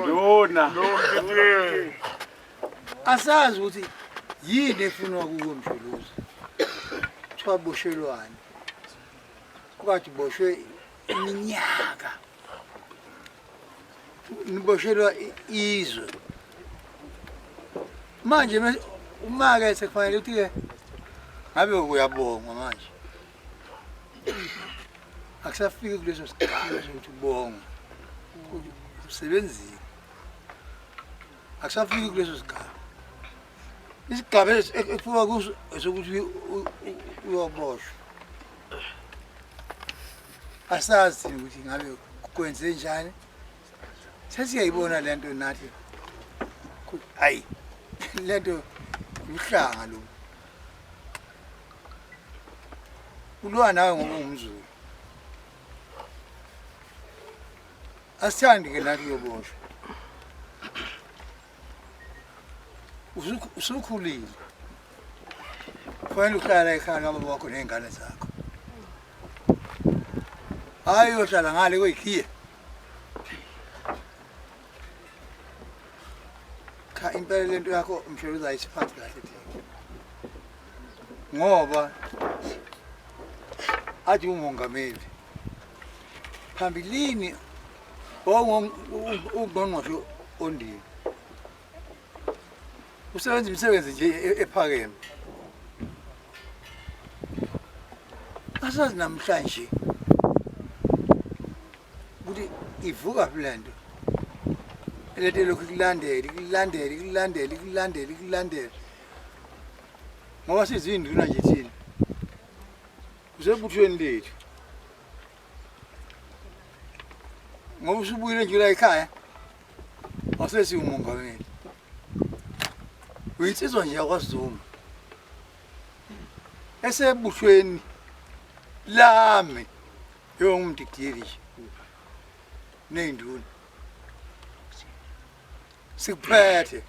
Yona. Asazi ukuthi yini efunwa kuwo Mshuluzi. Kuthiwa boshelwane. Kwathi boshwe iminyaka. Niboshelwa izwe. Manje uma-ke sekufanele ukuthi-ke ngabe uyabonga manje. Akusafiki kuleso sikhathi sokuthi ubonge. Usebenzile. Akusafiki kuleso sigaba. Isigaba ekufuka kuso esokuthi uyoboshwa. Asazi ukuthi ngabe kwenze njani. Sesiyayibona lento nathi. Hayi. Lento uhlanga lo. Ulwa nawe ngoba ungumZulu. Asithandi ke nathi uyoboshwa. Usukhulile. Kufanele uhlala ekhaya nababa wakho nezingane zakho. Hayi uyohlala ngale kwekhiye. Cha impela lento yakho Mshuluzi ayisiphathi kahle thina. Ngoba athi umongameli. Phambilini ungqongqoshe ondini. Usebenza imisebenzi nje ephakeme. Asazi namhlanje ukuthi ivuka philando. Elete lokhu kulandela. Ngoba sizinduna nje thina. Usebuthweni lethu. Ngoba usubuyile nje la ekhaya. Wasesi umongameli. Uyinsizwa nje yakwaZuma. Esebuthweni lami yongumdidiyeli nenduna. Sikuphethe.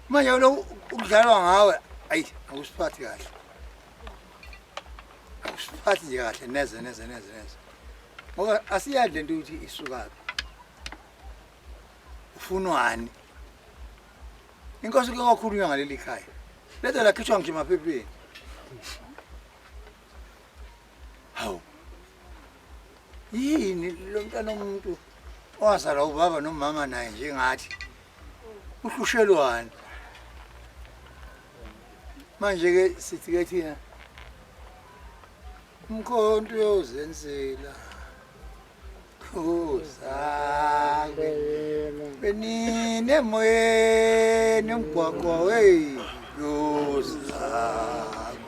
Manje lo ukudlalwa ngawe ayi akusiphathi kahle. Akusiphathi nje kahle neze. Ngoba asiyadle into ukuthi isukaphi. Ufunwani. Inkosi ke kakhulunywa ngaleli khaya. Lethe lakhishwa nje emaphepheni. Hawu. Yini lo mntana omuntu owazala ubaba nomama naye njengathi. Uhlushelwane. Manje ke sithi ke thina umkhonto uyozenzela. Khosake. Benine moyeni umgwaqwa wey yozake.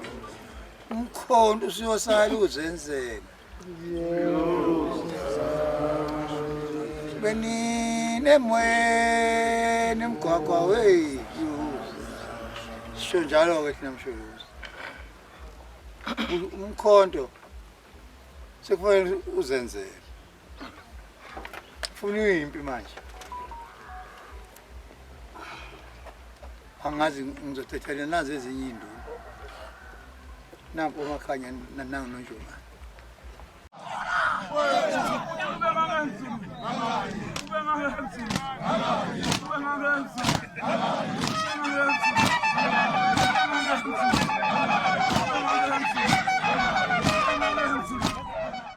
Umkhonto usiyosala uzenzela. Benine moyeni umgwaqwa wey sho njalo ke thina Mshuluzi. Umkhonto sekufanele uzenzele. Ufuna impi manje. Angazi ngizothethelana nazo ezinye induna. Nampo makhanya nangu nonjoma.